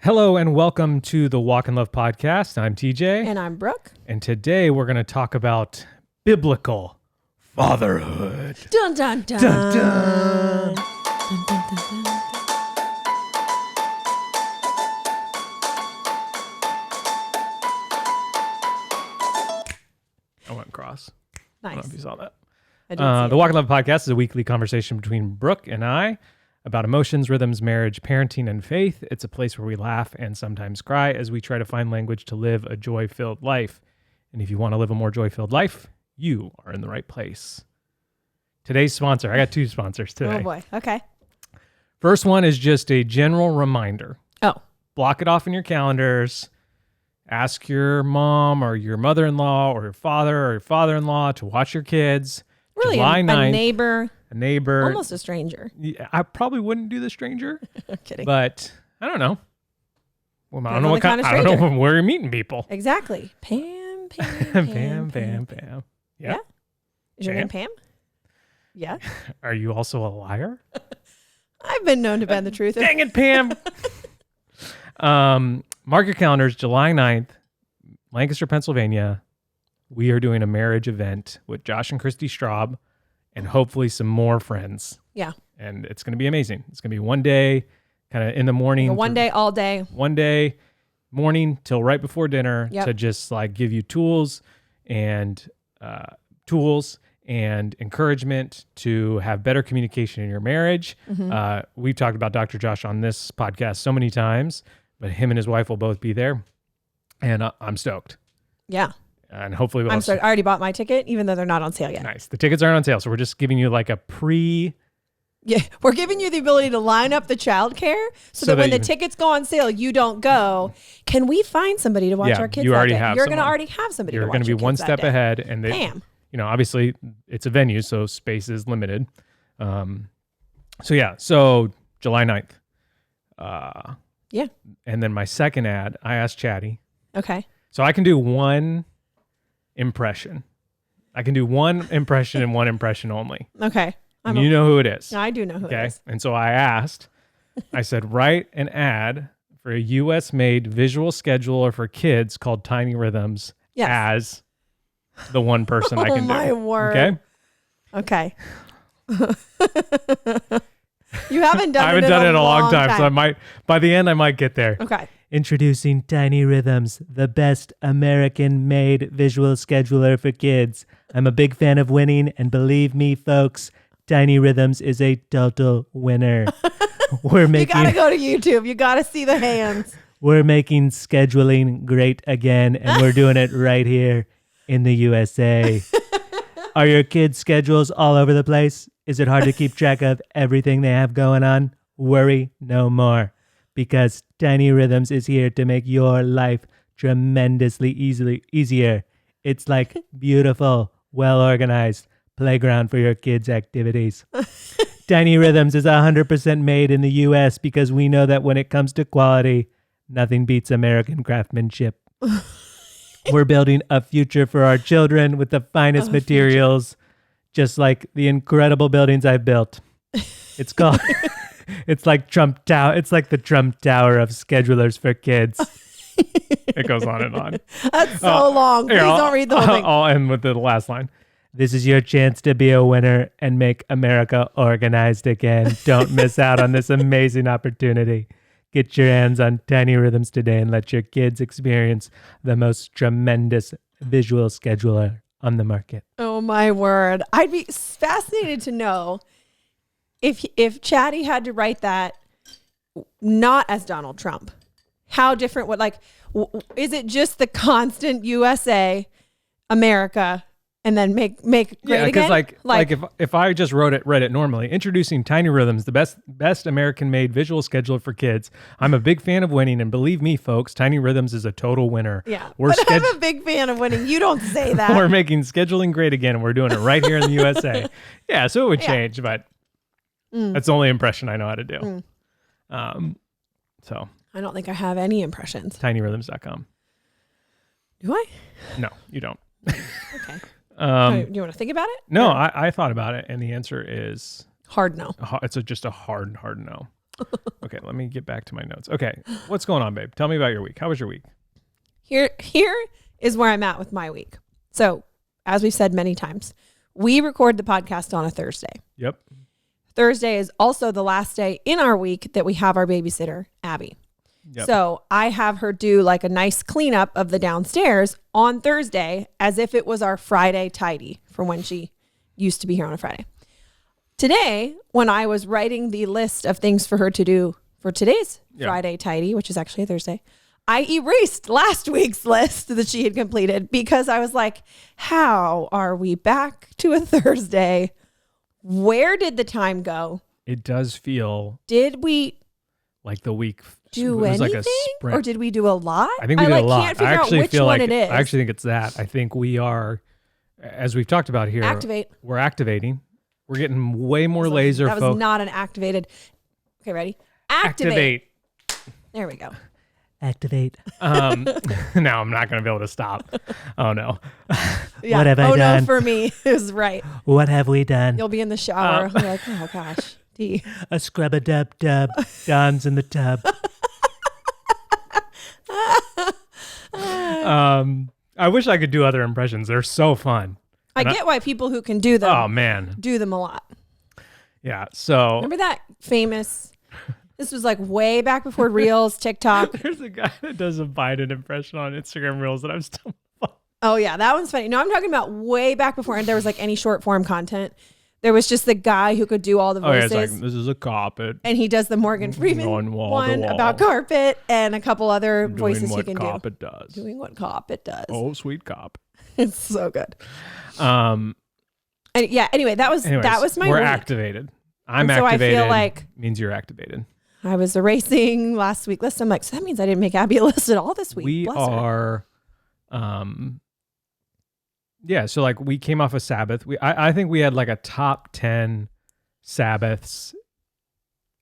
Hello and welcome to the Walk in Love podcast. I'm TJ. And I'm Brooke. And today we're going to talk about biblical fatherhood. Dun, dun, dun. Dun, dun. Dun, dun, dun, dun. I went cross. I don't know Nice. if you saw that. I did see The it. Walk in Love podcast is a weekly conversation between Brooke and I about emotions, rhythms, marriage, parenting, and faith. It's a place where we laugh and sometimes cry as we try to find language to live a joy-filled life. And if you want to live a more joy-filled life, you are in the right place. Today's sponsor, I got two sponsors today. Oh boy. Okay. First one is just a general reminder. Oh. Block it off in your calendars. Ask your mom or your mother-in-law or your father or your father-in-law to watch your kids. Really, July a 9th, neighbor, a almost a stranger. Yeah, I probably wouldn't do the stranger, I'm kidding. but I don't know. Well, I don't Depends know on what the kind. kind of I don't know stranger. where you're meeting people. Exactly. Pam. Pam. Yeah? Is your Pam? name Pam? Yeah. Are you also a liar? I've been known to bend the truth. Dang it, Pam. Mark your calendars, July 9th, Lancaster, Pennsylvania. We are doing a marriage event with Josh and Christy Straub and hopefully some more friends. Yeah. And it's going to be amazing. It's going to be one day, kind of in the morning. One day, all day. One day, morning till right before dinner Yep. to just like give you tools and encouragement to have better communication in your marriage. Mm-hmm. We've talked about Dr. Josh on this podcast so many times, but him and his wife will both be there. And I'm stoked. Yeah. And hopefully we'll I'm sorry. I already bought my ticket, even though they're not on sale yet. Nice. The tickets aren't on sale. So we're just giving you like a Yeah, we're giving you the ability to line up the childcare so that when the tickets go on sale, you don't go. Can we find somebody to watch our kids? You that already day? have You're going to someone. already have somebody. You're to going watch to be your one kids that step day. ahead. And they, Bam. obviously it's a venue, so space is limited. So July 9th. Yeah. And then my second ad, I asked Chatty. Okay. So I can do one impression. I can do one impression and one impression only. Okay. And you know who it is. I do know who it is. And so I said, write an ad for a US-made visual scheduler for kids called Tiny Rhythms as the one person I can do. Oh, my word. Okay? You haven't done it I haven't done it in a long time, so by the end I might get there. Okay. Introducing Tiny Rhythms, the best American-made visual scheduler for kids. I'm a big fan of winning, and believe me, folks, Tiny Rhythms is a total winner. You gotta go to YouTube. You gotta see the hands. We're making scheduling great again, and we're doing it right here in the USA. Are your kids' schedules all over the place? Is it hard to keep track of everything they have going on? Worry no more, because Tiny Rhythms is here to make your life tremendously easier. It's like beautiful, well-organized playground for your kids' activities. Tiny Rhythms is 100% made in the U.S. because we know that when it comes to quality, nothing beats American craftsmanship. We're building a future for our children with the finest materials, just like the incredible buildings I've built. It's called... It's like Trump Tower. It's like the Trump Tower of schedulers for kids. It goes on and on. That's so long. Please don't read the whole thing. I'll end with the last line. This is your chance to be a winner and make America organized again. Don't miss out on this amazing opportunity. Get your hands on Tiny Rhythms today and let your kids experience the most tremendous visual scheduler on the market. Oh my word. I'd be fascinated to know if Chatty had to write that not as Donald Trump, how different is it just the constant USA, America, and then make great again? Because if I just read it normally, introducing Tiny Rhythms, the best American-made visual scheduler for kids. I'm a big fan of winning, and believe me, folks, Tiny Rhythms is a total winner. Yeah, I'm a big fan of winning. You don't say that. We're making scheduling great again, and we're doing it right here in the USA. Yeah, so it would change, but that's the only impression I know how to do. So I don't think I have any impressions. tinyrhythms.com. Do I? No, you don't. Okay. Do you want to think about it? No, I thought about it, and the answer is hard no. It's just a hard no. Okay, let me get back to my notes. Okay, what's going on, babe? Tell me about your week. How was your week? Here is where I'm at with my week. So, as we've said many times, we record the podcast on a Thursday. Yep. Thursday is also the last day in our week that we have our babysitter, Abby. Yep. So I have her do like a nice cleanup of the downstairs on Thursday as if it was our Friday tidy from when she used to be here on a Friday. Today, when I was writing the list of things for her to do for today's Friday tidy, which is actually a Thursday, I erased last week's list that she had completed because I was like, how are we back to a Thursday? Where did the time go? It does feel Did we like the week do it was anything? like a sprint. Or did we do a lot? I think we did a lot. Can't figure I actually out which feel one like it is. I actually think it's that. I think we are, as we've talked about here, Activate. We're activating. We're getting way more laser That was focused. not an activated. Okay, ready? Activate. There we go. Activate. Now I'm not going to be able to stop. Oh no. Yeah. What have I done? No, for me is right. What have we done? You'll be in the shower. You're like, oh gosh, D. A scrub-a-dub-dub. Don's in the tub. I wish I could do other impressions. They're so fun. I get why people who can do them Oh man. do them a lot. Yeah. So Remember that famous? This was like way back before Reels, TikTok. there's a guy that does a Biden impression on Instagram Reels that I'm still. Oh yeah, that one's funny. No, I'm talking about way back before, and there was like any short form content. There was just the guy who could do all the Oh yeah, voices. it's like this is a carpet. And he does the Morgan Freeman Going wall to one wall. about carpet and a couple other voices Doing he what can carpet does. do. Doing what carpet does. Oh, sweet cop. It's so good. Um. And yeah, anyway, that was my We're week. activated. I'm And so I feel activated. like- means you're activated. I was erasing last week list. I'm like, so that means I didn't make Abby a list at all this week. We Bless her. are, yeah. So like we came off a Sabbath. I think we had like a top 10 Sabbaths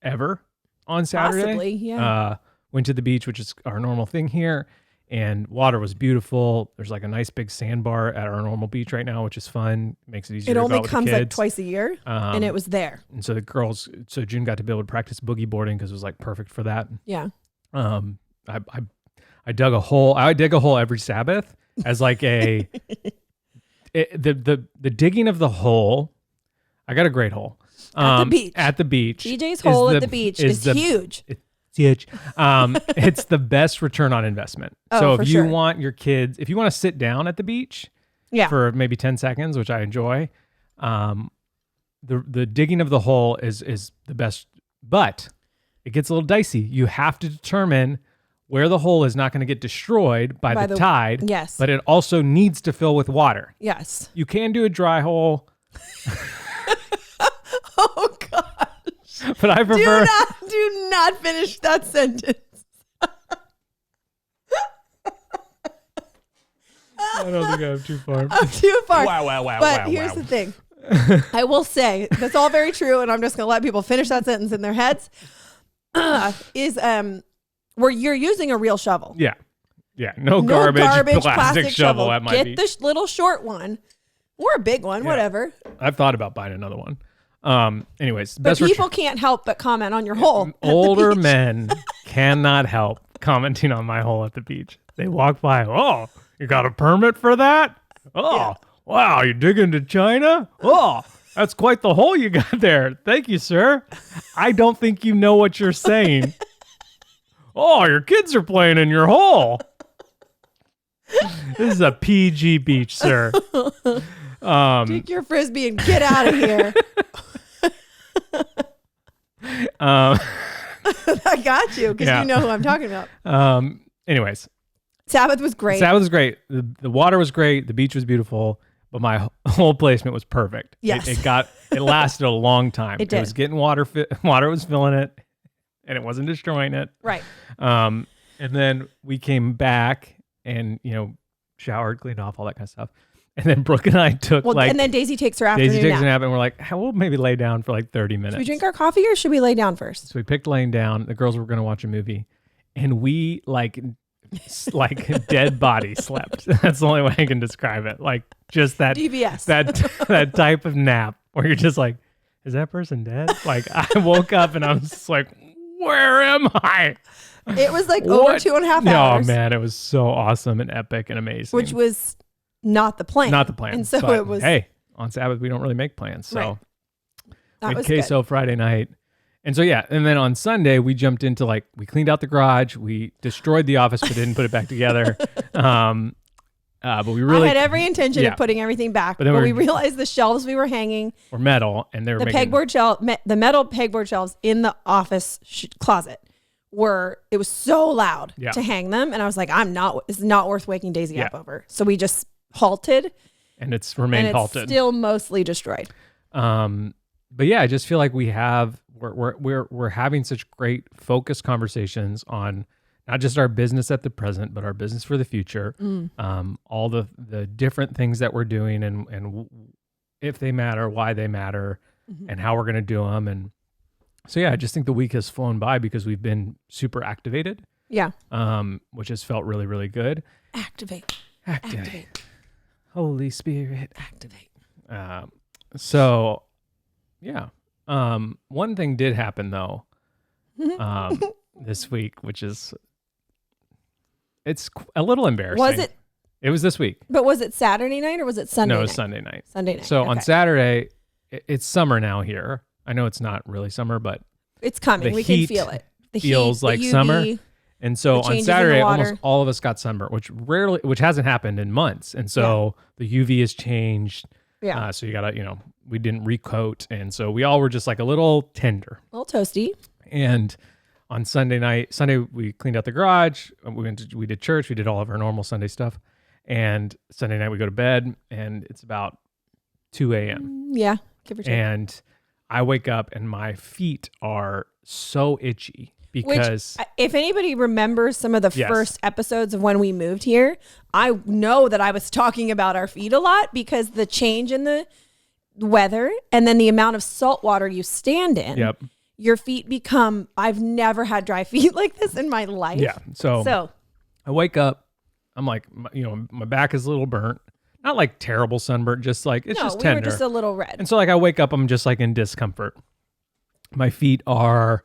ever on Saturday. Possibly, yeah. Went to the beach, which is our normal thing here, and water was beautiful. There's like a nice big sandbar at our normal beach right now, which is fun. Makes it easier. It to go only out with comes the like kids. twice a year, and it was there. And so the girls, so June got to be able to practice boogie boarding because it was like perfect for that. Yeah. I dug a hole. I dig a hole every Sabbath as like the digging of the hole. I got a great hole. At the beach. At the beach. TJ's hole at the beach is huge. It's huge. It's the best return on investment. Oh, so for if you sure. want your kids, if you want to sit down at the beach Yeah. for maybe 10 seconds, which I enjoy, the digging of the hole is the best, but it gets a little dicey. You have to determine where the hole is not going to get destroyed by the tide. Yes. But it also needs to fill with water. Yes. You can do a dry hole, Oh gosh. but I prefer. Do not finish that sentence. I don't think I'm too far. I'm too far. Wow. But here's the thing. I will say that's all very true, and I'm just gonna let people finish that sentence in their heads. Is where you're using a real shovel. Yeah. No garbage plastic shovel at my Get beach. the little short one or a big one, whatever. I've thought about buying another one. Anyways, But people can't help but comment on your hole. at the older beach. men cannot help commenting on my hole at the beach. They walk by. Oh, you got a permit for that? Oh, wow. You dig into China? Oh, that's quite the hole you got there. Thank you, sir. I don't think you know what you're saying. Oh, your kids are playing in your hole. This is a PG beach, sir. Take your frisbee and get out of here. I got you because you know who I'm talking about. Anyways, Sabbath was great. Sabbath was great. The water was great. The beach was beautiful, but my whole placement was perfect. Yes. It lasted a long time. It did. It was getting water. Water was filling it, and it wasn't destroying it. Right. And then we came back and showered, cleaned off, all that kind of stuff. And then Brooke and I took and then Daisy takes her afternoon Daisy takes nap. a nap, and we're like, we'll maybe lay down for like 30 minutes. Should we drink our coffee or should we lay down first? So we picked laying down. The girls were going to watch a movie, and we like dead body slept. That's the only way I can describe it. Like just that DVS. that type of nap where you're just like, is that person dead? Like I woke up and I was just like, where am I? It was like over 2.5 hours. Oh man, it was so awesome and epic and amazing. Which was not the plan. Not the plan. And so but, it was. Hey, on Sabbath we don't really make plans. So Right. That we had was queso Friday night. And so yeah, and then on Sunday we jumped into we cleaned out the garage, we destroyed the office but didn't put it back together. But we really I had every intention yeah. of putting everything back, But but then we realized the shelves we were hanging, were metal and they were the making the metal pegboard shelves in the office closet it was so loud Yeah. to hang them, and I was like, it's not worth waking Daisy up Yeah. over. So we just halted, and it's remained and it's halted. still mostly destroyed. But yeah, I just feel like we're having such great focused conversations on not just our business at the present, but our business for the future. All the different things that we're doing and if they matter, why they matter, and how we're going to do them. And so, yeah, I just think the week has flown by because we've been super activated. Yeah. Which has felt really, really good. Activate. Holy Spirit. Activate. So, yeah. One thing did happen though, this week, which is, it's a little embarrassing. Was it? It was this week. But was it Saturday night or was it Sunday No, it night? was Sunday night. Sunday night. So okay. on Saturday, it's summer now here. I know it's not really summer, but It's coming. the We can heat feel it. The feels heat, like the UV. summer. And so The on changes in Saturday, the almost water. all of us got sunburnt, which hasn't happened in months. And so the UV has changed. Yeah. So you gotta, we didn't recoat. And so we all were just like a little tender. A little toasty. And on Sunday, we cleaned out the garage. We did church. We did all of our normal Sunday stuff. And Sunday night we go to bed and it's about 2 a.m. Yeah. Give or take. And I wake up and my feet are so itchy because If anybody remembers some of the Yes. first episodes of when we moved here, I know that I was talking about our feet a lot because the change in the weather and then the amount of salt water you stand in, yep. your feet become, I've never had dry feet like this in my life. Yeah. So I wake up, I'm like, my back is a little burnt. Not like terrible sunburnt, just like, it's just we tender. were just a little red. And so I wake up, I'm just like in discomfort. My feet are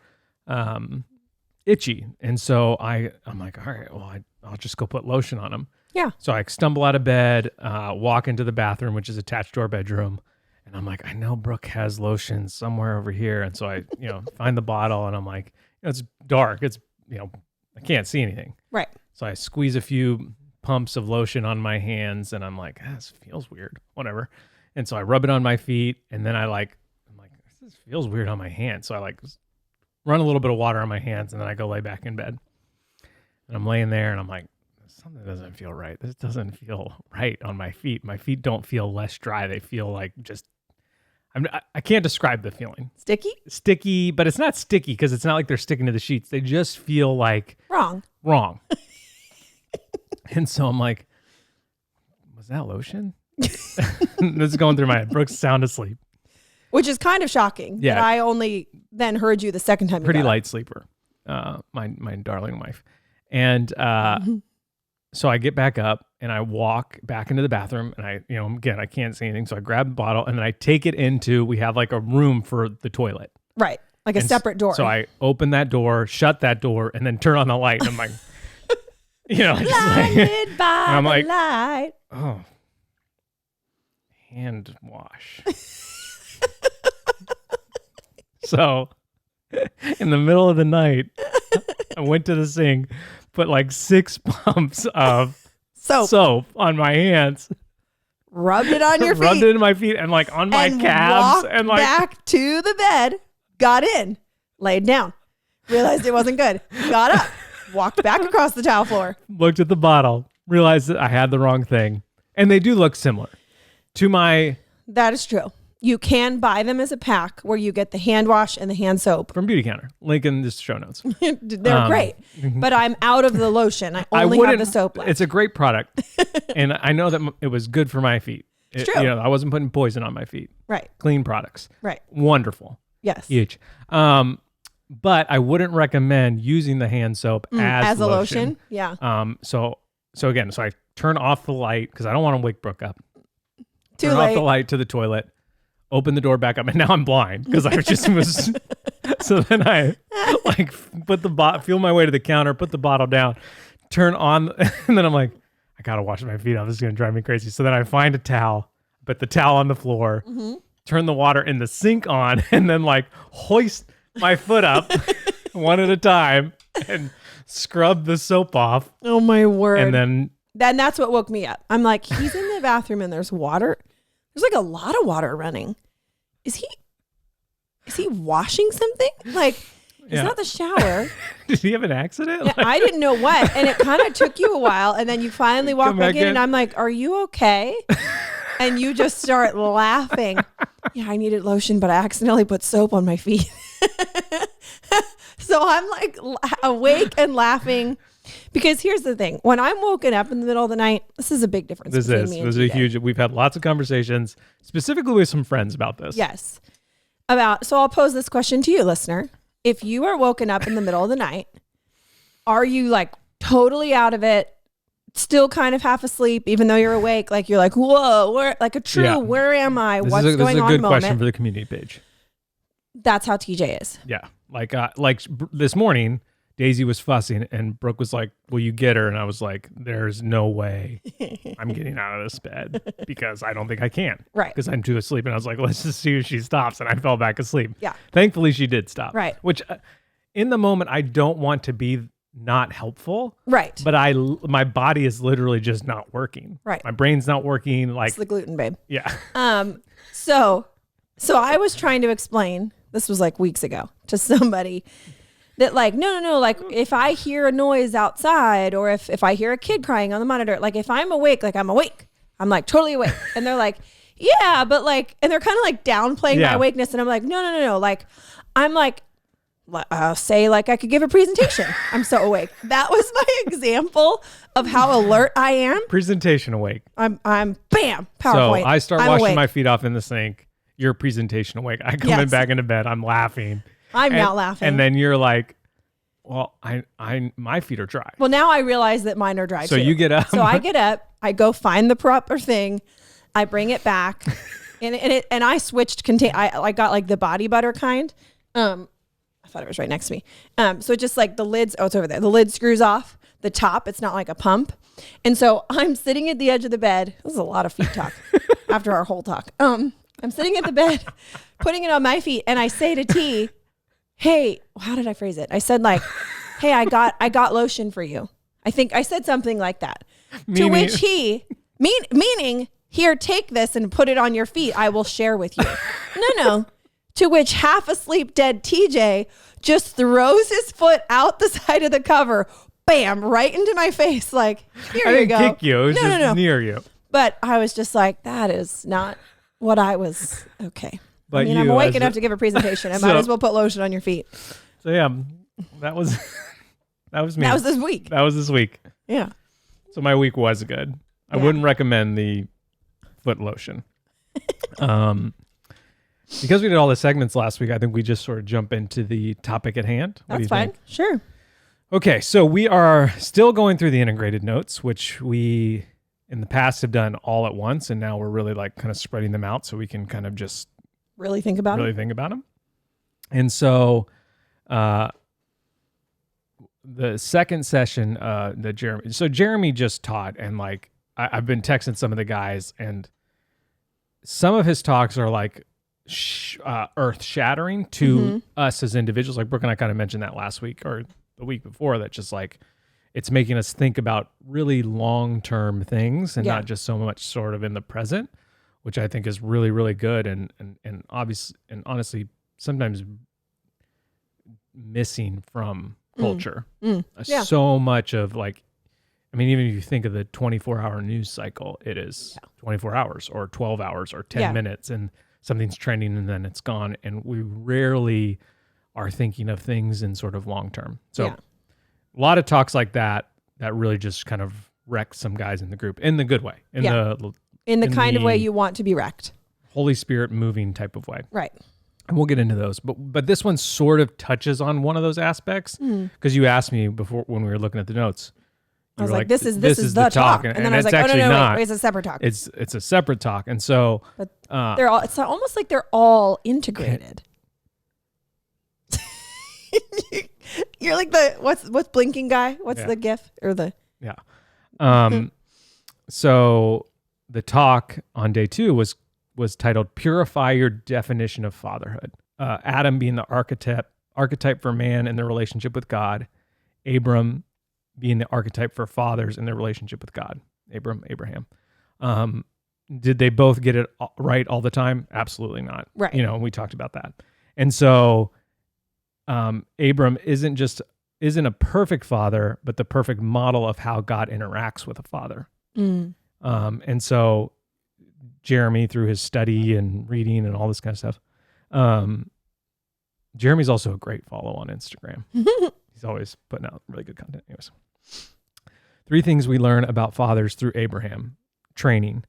itchy. And so I'm like, all right, well, I'll just go put lotion on them. Yeah. So I stumble out of bed, walk into the bathroom, which is attached to our bedroom. And I'm like, I know Brooke has lotion somewhere over here. And so I, find the bottle and I'm like, it's dark. It's, I can't see anything. Right. So I squeeze a few pumps of lotion on my hands and I'm like, this feels weird, whatever. And so I rub it on my feet and then I'm like, this feels weird on my hands. So I run a little bit of water on my hands and then I go lay back in bed. And I'm laying there and I'm like, something doesn't feel right. This doesn't feel right on my feet. My feet don't feel less dry. They feel like just, I can't describe the feeling. Sticky, but it's not sticky because it's not like they're sticking to the sheets. They just feel like wrong. And so I'm like, was that lotion? This is going through my head. Brooke's sound asleep. Which is kind of shocking. Yeah. That I only then heard you the second time. Pretty you got light sleeper, my darling wife. And so I get back up and I walk back into the bathroom and again, I can't see anything. So I grab the bottle and then I take it we have like a room for the toilet. Right. Like a separate door. So I open that door, shut that door, and then turn on the light. And I'm like, blinded by I'm the like, light. oh, hand wash. So in the middle of the night, I went to the sink, put like 6 pumps of soap on my hands, rubbed it on your feet, rubbed it in my feet and like on my calves walked and like back to the bed, got in, laid down, realized it wasn't good, got up, walked back across the tile floor, looked at the bottle, realized that I had the wrong thing. And they do look similar to my... That is true. You can buy them as a pack where you get the hand wash and the hand soap. From Beauty Counter. Link in the show notes. They're great. But I'm out of the lotion. I only have the soap left. It's a great product. And I know that it was good for my feet. It's true. I wasn't putting poison on my feet. Right. Clean products. Right. Wonderful. Yes. Huge. But I wouldn't recommend using the hand soap as a lotion. Yeah. So I turn off the light because I don't want to wake Brooke up. Too Turn late. off the light to the toilet. Open the door back up, and now I'm blind because I just was So then I like feel my way to the counter, put the bottle down, turn on, and then I'm like, I gotta wash my feet off. This is gonna drive me crazy. So then I find a towel, put the towel on the floor, turn the water in the sink on, and then like hoist my foot up one at a time and scrub the soap off. Oh my word. And then that's what woke me up. I'm like, he's in the bathroom and there's water. There's like a lot of water running. Is he washing something? Like, it's not the shower. Did he have an accident? Yeah, I didn't know what. And it kind of took you a while. And then you finally walk back in and I'm like, are you okay? And you just start laughing. Yeah, I needed lotion, but I accidentally put soap on my feet. So I'm like awake and laughing. Because here's the thing. When I'm woken up in the middle of the night, this is a big difference. This is a huge, we've had lots of conversations, specifically with some friends about this. Yes. So I'll pose this question to you, listener. If you are woken up in the middle of the night, are you like totally out of it, still kind of half asleep, even though you're awake? Like you're like, whoa, where am I? What's going on? This is a good question for the community page. That's how TJ is. Yeah. Like this morning, Daisy was fussing and Brooke was like, will you get her? And I was like, there's no way I'm getting out of this bed because I don't think I can. Right. Because I'm too asleep. And I was like, let's just see if she stops. And I fell back asleep. Yeah. Thankfully, she did stop. Right. Which in the moment, I don't want to be not helpful. Right. But my body is literally just not working. Right. My brain's not working. Like it's the gluten, babe. Yeah. So I was trying to explain, this was like weeks ago, to somebody that like, no, like if I hear a noise outside or if I hear a kid crying on the monitor, like if I'm awake, like I'm awake, I'm like totally awake. And they're like, yeah, but like, and they're kind of like downplaying my awakeness. And I'm like, no. Like, I'm like, say like I could give a presentation. I'm so awake. That was my example of how alert I am. Presentation awake. I'm bam, PowerPoint. So I start I'm washing awake. my feet off in the sink. Your presentation awake. I come in back into bed. I'm laughing. I'm not laughing. And then you're like, well, my feet are dry. Well, now I realize that mine are dry So too. you get up. So I get up, I go find the proper thing, I bring it back, and I switched I got like the body butter kind. I thought it was right next to me. So just like the lids, it's over there. The lid screws off the top. It's not like a pump. And so I'm sitting at the edge of the bed. This is a lot of feet talk after our whole talk. I'm sitting at the bed, putting it on my feet, and I say to T, hey, how did I phrase it? I said like, hey, I got lotion for you. I think I said something like that. To which he, meaning, here, take this and put it on your feet. I will share with you. No. To which half asleep dead TJ just throws his foot out the side of the cover, bam, right into my face. Like, here I you didn't go. kick you. It was just near you. But I was just like, that is not what I was. Okay. But I'm awake enough to give a presentation. I might as well put lotion on your feet. So yeah, that was me. That was this week. That was this week. Yeah. So my week was good. I wouldn't recommend the foot lotion. Because we did all the segments last week, I think we just sort of jump into the topic at hand. That's fine. Think? Sure. Okay, so we are still going through the integrated notes, which we in the past have done all at once, and now we're really like kind of spreading them out so we can kind of just really think about them. And so the second session that Jeremy just taught, and like I've been texting some of the guys, and some of his talks are like earth shattering to us as individuals. Like Brooke and I kind of mentioned that last week or the week before, that just like it's making us think about really long-term things and not just so much sort of in the present, which I think is really, really good and obviously and honestly sometimes missing from culture. So much of like, I mean, even if you think of the 24-hour news cycle, it is 24 hours or 12 hours or 10 minutes and something's trending and then it's gone. And we rarely are thinking of things in sort of long term. So a lot of talks like that really just kind of wreck some guys in the group in the good way, in the kind of way you want to be wrecked. Holy Spirit moving type of way. Right. And we'll get into those. But this one sort of touches on one of those aspects because you asked me before when we were looking at the notes. I was like, this is the talk. And then I was like, wait, it's a separate talk. It's a separate talk. And so but it's almost like they're all integrated. You're like the what's blinking guy? What's Yeah. the gif or the Yeah. So the talk on day 2 was titled "Purify Your Definition of Fatherhood." Adam being the archetype for man in their relationship with God, Abram being the archetype for fathers in their relationship with God. Abraham. Did they both get it right all the time? Absolutely not. Right. You know, we talked about that. And so Abram isn't a perfect father, but the perfect model of how God interacts with a father. And so Jeremy, through his study and reading and all this kind of stuff, Jeremy's also a great follow on Instagram. He's always putting out really good content. Anyways, 3 things we learn about fathers through Abraham: training,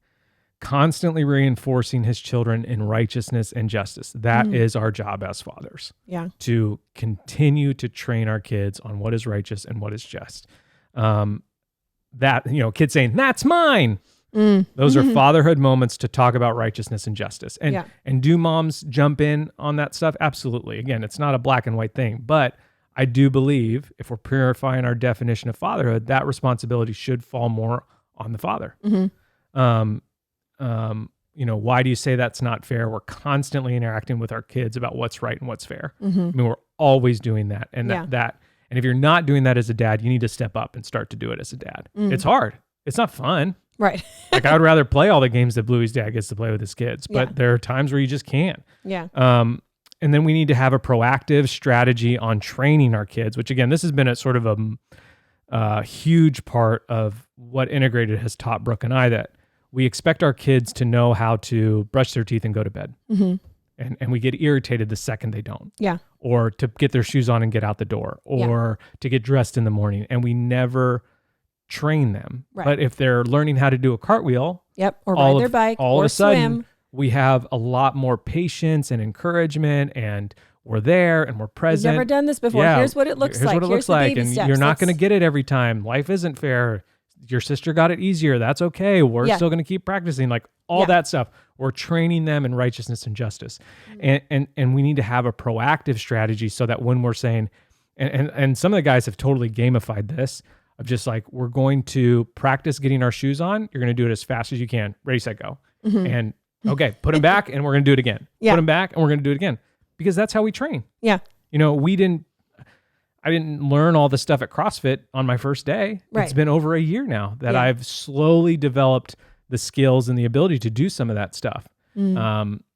constantly reinforcing his children in righteousness and justice. That is our job as fathers. Yeah. To continue to train our kids on what is righteous and what is just. That, you know, kids saying, "That's mine." Those are fatherhood moments to talk about righteousness and justice. And do moms jump in on that stuff? Absolutely. Again, it's not a black and white thing, but I do believe if we're purifying our definition of fatherhood, that responsibility should fall more on the father. You know, why do you say that's not fair? We're constantly interacting with our kids about what's right and what's fair. I mean, we're always doing that. And and if you're not doing that as a dad, you need to step up and start to do it as a dad. It's hard. It's not fun. Right. Like, I would rather play all the games that Bluey's dad gets to play with his kids, but there are times where you just can't. Yeah. And then we need to have a proactive strategy on training our kids, which again, this has been a sort of a huge part of what Integrated has taught Brooke and I, that we expect our kids to know how to brush their teeth and go to bed. And we get irritated the second they don't. Yeah. Or to get their shoes on and get out the door, or to get dressed in the morning. And we never train them. Right. But if they're learning how to do a cartwheel, or ride their bike, or of a sudden, swim, we have a lot more patience and encouragement, and we're there and we're I've present. never done this before. Yeah, Here's what it looks like. Here's what it looks the like. baby And steps. you're not going to get it every time. Life isn't fair. Your sister got it easier. That's okay. We're still going to keep practicing. Like all that stuff. We're training them in righteousness and justice. And we need to have a proactive strategy so that when we're saying, and some of the guys have totally gamified this, of just like, we're going to practice getting our shoes on. You're going to do it as fast as you can. Ready, set, go. And okay, put them back and we're going to do it again. Put them back and we're going to do it again. Because that's how we train. Yeah. You know, I didn't learn all this stuff at CrossFit on my first day. Right. It's been over a year now that I've slowly developed the skills and the ability to do some of that stuff.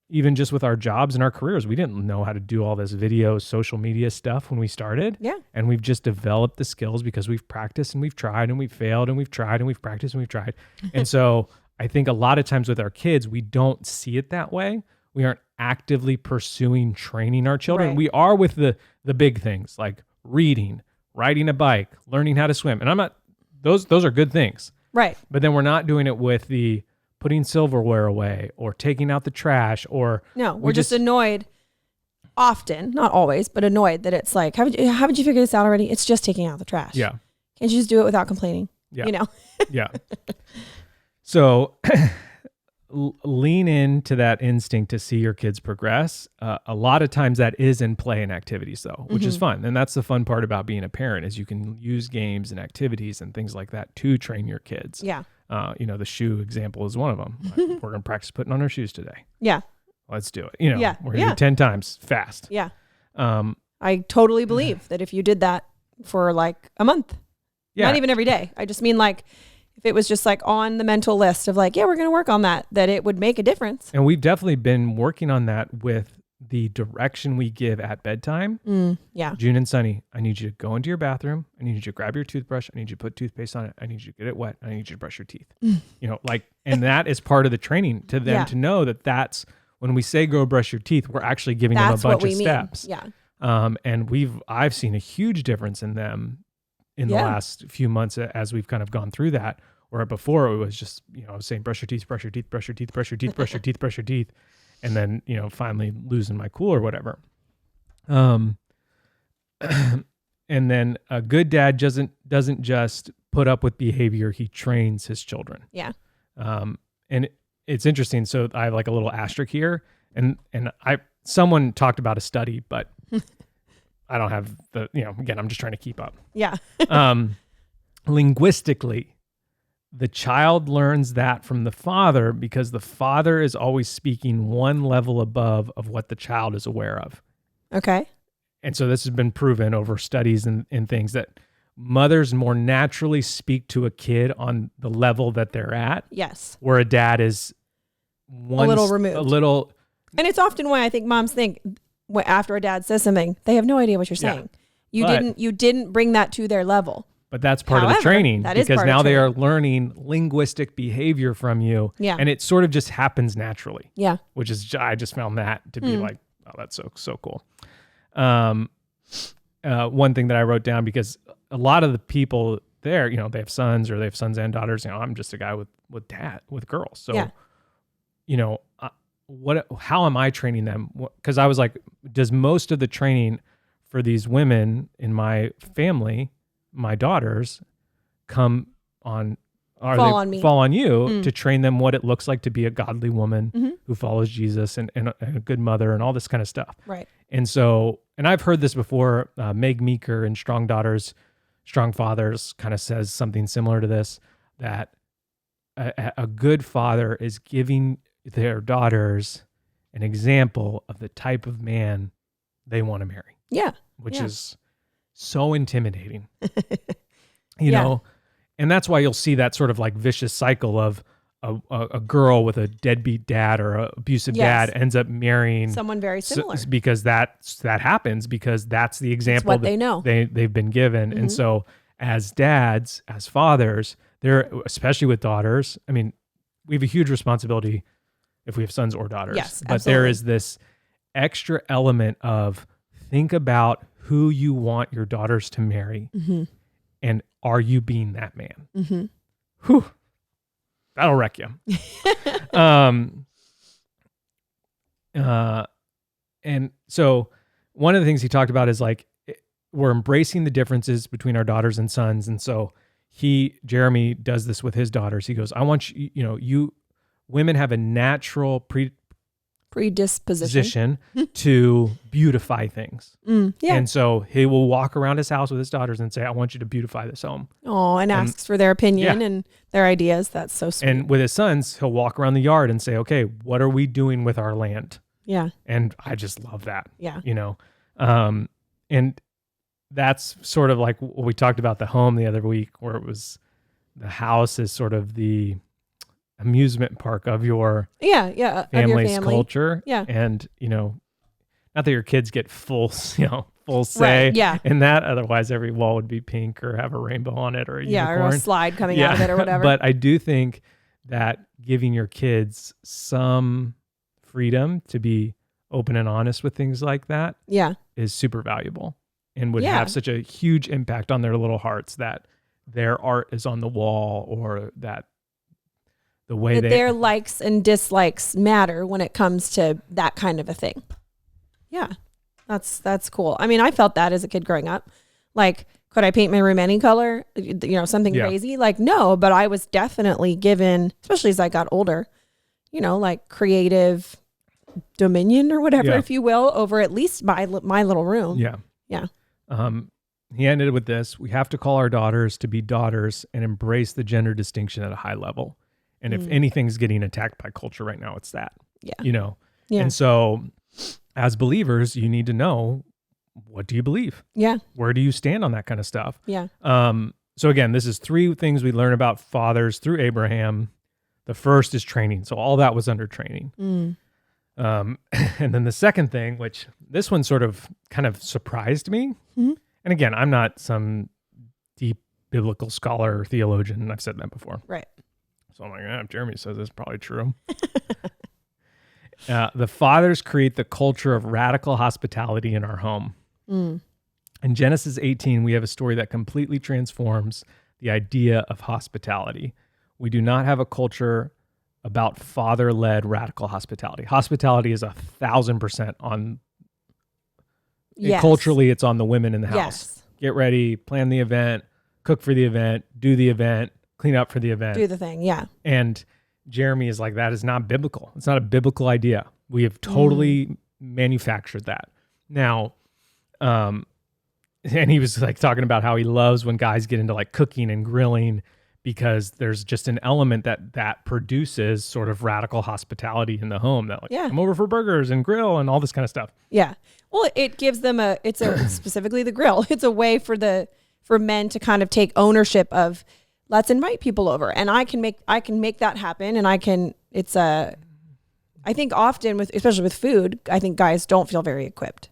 Even just with our jobs and our careers, we didn't know how to do all this video, social media stuff when we started. Yeah. And we've just developed the skills because we've practiced and we've tried and we've failed and we've tried and we've practiced and we've tried. And so I think a lot of times with our kids, we don't see it that way. We aren't actively pursuing training our children. Right. We are with the big things like reading, riding a bike, learning how to swim. And I'm not, those are good things. Right. But then we're not doing it with the putting silverware away or taking out the trash, or no, we're just annoyed often, not always, but annoyed that it's like, haven't you figured this out already? It's just taking out the trash. Yeah. Can't you just do it without complaining? Yeah. You know? Yeah. So lean into that instinct to see your kids progress. A lot of times that is in play and activities though, which is fun. And that's the fun part about being a parent, is you can use games and activities and things like that to train your kids. Yeah. You know, the shoe example is one of them. Like, we're going to practice putting on our shoes today. Yeah. Let's do it. You know, Yeah. we're going to do it 10 times fast. Yeah. Um, I totally believe that if you did that for like a month, not even every day. I just mean like, if it was just like on the mental list of like, yeah, we're going to work on that it would make a difference. And we've definitely been working on that with the direction we give at bedtime. Yeah. June and Sunny, I need you to go into your bathroom. I need you to grab your toothbrush. I need you to put toothpaste on it. I need you to get it wet. I need you to brush your teeth. You know, like, and that is part of the training to them to know that that's when we say go brush your teeth, we're actually giving them a bunch of steps. Yeah. And I've seen a huge difference in them in the last few months as we've kind of gone through that. Where before it was just, you know, saying brush your teeth, brush your teeth, brush your teeth, brush your teeth, brush your teeth, brush your teeth. And then, you know, finally losing my cool or whatever. And then a good dad doesn't just put up with behavior, he trains his children. Yeah. And it's interesting. So I have like a little asterisk here, and someone talked about a study, but I don't have the, again, I'm just trying to keep up. Yeah. Linguistically, the child learns that from the father because the father is always speaking one level above of what the child is aware of. Okay. And so this has been proven over studies and things that mothers more naturally speak to a kid on the level that they're at. Yes. Where a dad is A little removed. A little. And it's often why I think moms think after a dad says something, they have no idea what you're saying. You didn't bring that to their level. But that's part of the training because now they are learning linguistic behavior from you. Yeah. And it sort of just happens naturally. Yeah. Which is, I just found that to be like, oh, that's so cool. One thing that I wrote down, because a lot of the people there, they have sons or they have sons and daughters. I'm just a guy with girls. So, how am I training them? Because I was like, does most of the training for these women in my family, my daughters, fall on you to train them what it looks like to be a godly woman who follows Jesus and a good mother and all this kind of stuff. Right. And so, and I've heard this before, Meg Meeker in Strong Daughters, Strong Fathers kind of says something similar to this, that a good father is giving their daughters an example of the type of man they want to marry. Yeah. Which is so intimidating, know? And that's why you'll see that sort of like vicious cycle of a girl with a deadbeat dad or an abusive dad ends up marrying someone very similar because that happens because that's the example what they know. They've been given. And so as dads, as fathers, they're, especially with daughters, I mean, we have a huge responsibility if we have sons or daughters. Yes, but absolutely. there is this extra element of think about who you want your daughters to marry and are you being that man? Whew. That'll wreck you. And so one of the things he talked about is like, we're embracing the differences between our daughters and sons. And so Jeremy does this with his daughters. He goes, I want you women have a natural predisposition to beautify things. And so he will walk around his house with his daughters and say, I want you to beautify this home. Oh, and asks for their opinion and their ideas. That's so sweet. And with his sons, he'll walk around the yard and say, okay, what are we doing with our land? Yeah. And I just love that. Yeah. And that's sort of like what we talked about the home the other week, where it was the house is sort of the amusement park of your family's culture. Yeah. And, not that your kids get full say in that. Otherwise, every wall would be pink or have a rainbow on it or a unicorn. Or a slide coming out of it or whatever. But I do think that giving your kids some freedom to be open and honest with things like that is super valuable and would have such a huge impact on their little hearts that their art is on the wall or that the way their likes and dislikes matter when it comes to that kind of a thing. Yeah. That's cool. I mean, I felt that as a kid growing up. Like, could I paint my room any color? Something crazy? Like, no, but I was definitely given, especially as I got older, like creative dominion or whatever, if you will, over at least my little room. Yeah. Yeah. He ended with this: we have to call our daughters to be daughters and embrace the gender distinction at a high level. And if anything's getting attacked by culture right now, it's that. Yeah. Yeah. And so as believers, you need to know, what do you believe? Yeah. Where do you stand on that kind of stuff? Yeah. So again, this is 3 things we learn about fathers through Abraham. The first is training. So all that was under training. And then the second thing, which this one sort of kind of surprised me. And again, I'm not some deep biblical scholar or theologian, and I've said that before. Right. So I'm like, if Jeremy says it's probably true. The fathers create the culture of radical hospitality in our home. In Genesis 18, we have a story that completely transforms the idea of hospitality. We do not have a culture about father-led radical hospitality. Hospitality is 1,000% on. Culturally, it's on the women in the house. Yes. Get ready, plan the event, cook for the event, do the event, clean up for the event. Do the thing, yeah. And Jeremy is like, that is not biblical. It's not a biblical idea. We have totally manufactured that. Now, and he was like talking about how he loves when guys get into like cooking and grilling, because there's just an element that produces sort of radical hospitality in the home, that like, Yeah. come over for burgers and grill and all this kind of stuff. Yeah. Well, it gives them specifically the grill. It's a way for men to kind of take ownership of, let's invite people over, and I can make that happen. And I think often especially with food, I think guys don't feel very equipped.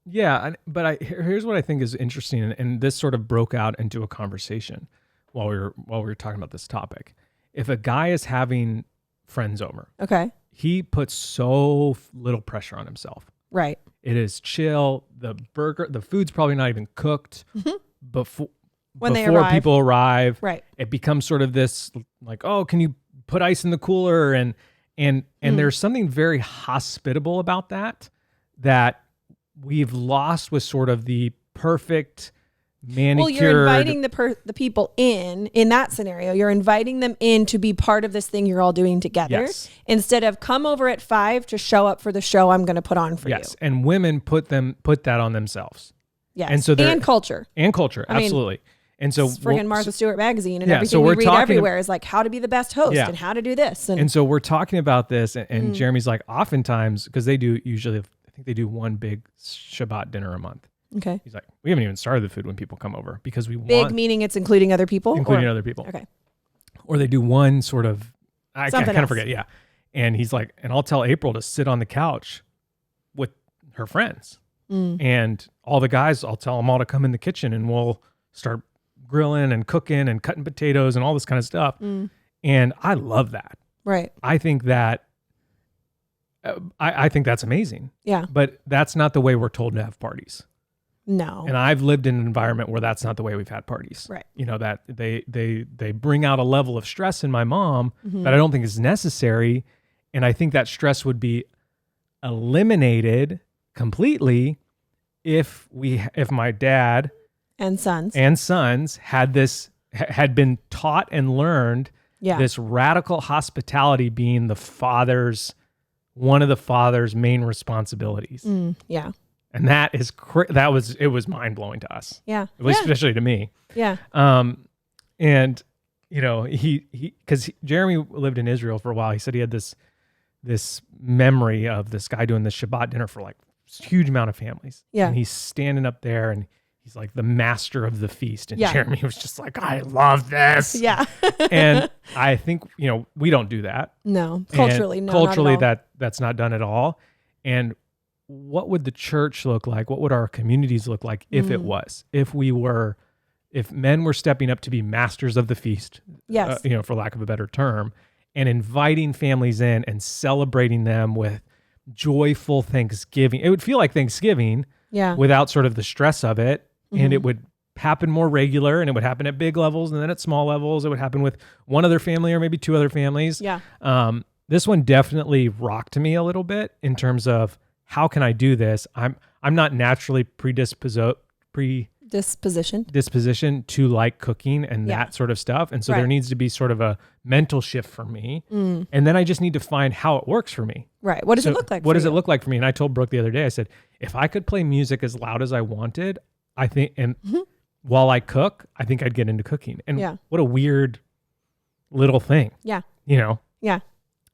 Yeah. But here's what I think is interesting. And this sort of broke out into a conversation while we were talking about this topic. If a guy is having friends over, Okay. he puts so little pressure on himself. Right. It is chill. The food's probably not even cooked before people arrive. Right. It becomes sort of this like, oh, can you put ice in the cooler? And there's something very hospitable about that we've lost with sort of the perfect manicured. Well, you're inviting the people in that scenario. You're inviting them in to be part of this thing you're all doing together. Yes. Instead of come over at 5 to show up for the show I'm going to put on for you. Yes. And women put that on themselves. Yes. And so culture. And culture. I mean, absolutely. And so it's friggin' Martha Stewart magazine and yeah, everything so we we're read talking- everywhere is like how to be the best host Yeah. and how to do this. And so we're talking about this, and Jeremy's like, oftentimes, because they do usually, I think they do one big Shabbat dinner a month. Okay. He's like, we haven't even started the food when people come over because we Big want meaning it's including other people? including or? other people. Okay. Or they do one sort of, I Something kind of else. forget. Yeah. And he's like, and I'll tell April to sit on the couch with her friends. And all the guys, I'll tell them all to come in the kitchen and we'll start grilling and cooking and cutting potatoes and all this kind of stuff. And I love that. Right. I think that, I think that's amazing. Yeah. But that's not the way we're told to have parties. No. And I've lived in an environment where that's not the way we've had parties. Right. You know, that they bring out a level of stress in my mom that I don't think is necessary. And I think that stress would be eliminated completely if my dad and sons. had been taught and learned this radical hospitality being one of the father's main responsibilities. Yeah. And that is it was mind blowing to us. Yeah. At least Yeah. especially to me. Yeah. And you know, because Jeremy lived in Israel for a while. He said he had this memory of this guy doing this Shabbat dinner for like a huge amount of families. Yeah. And he's standing up there and he's like the master of the feast. And Yeah. Jeremy was just like, I love this. Yeah. And I think, you know, we don't do that. No. Culturally, And no. culturally, not at all. that's not done at all. And what would the church look like? What would our communities look like if it was? If men were stepping up to be masters of the feast, Yes. you know, for lack of a better term, and inviting families in and celebrating them with joyful Thanksgiving. It would feel like Thanksgiving Yeah. without sort of the stress of it. And it would happen more regular, and it would happen at big levels, and then at small levels, it would happen with one other family or maybe two other families. Yeah. This one definitely rocked me a little bit in terms of how can I do this? I'm not naturally predisposition to like cooking and that sort of stuff. And so there needs to be sort of a mental shift for me. And then I just need to find how it works for me. Right. What does it look like? What does it look like for me? And I told Brooke the other day, I said, if I could play music as loud as I wanted, I think, and while I cook, I think I'd get into cooking. And what a weird little thing. Yeah. You know? Yeah.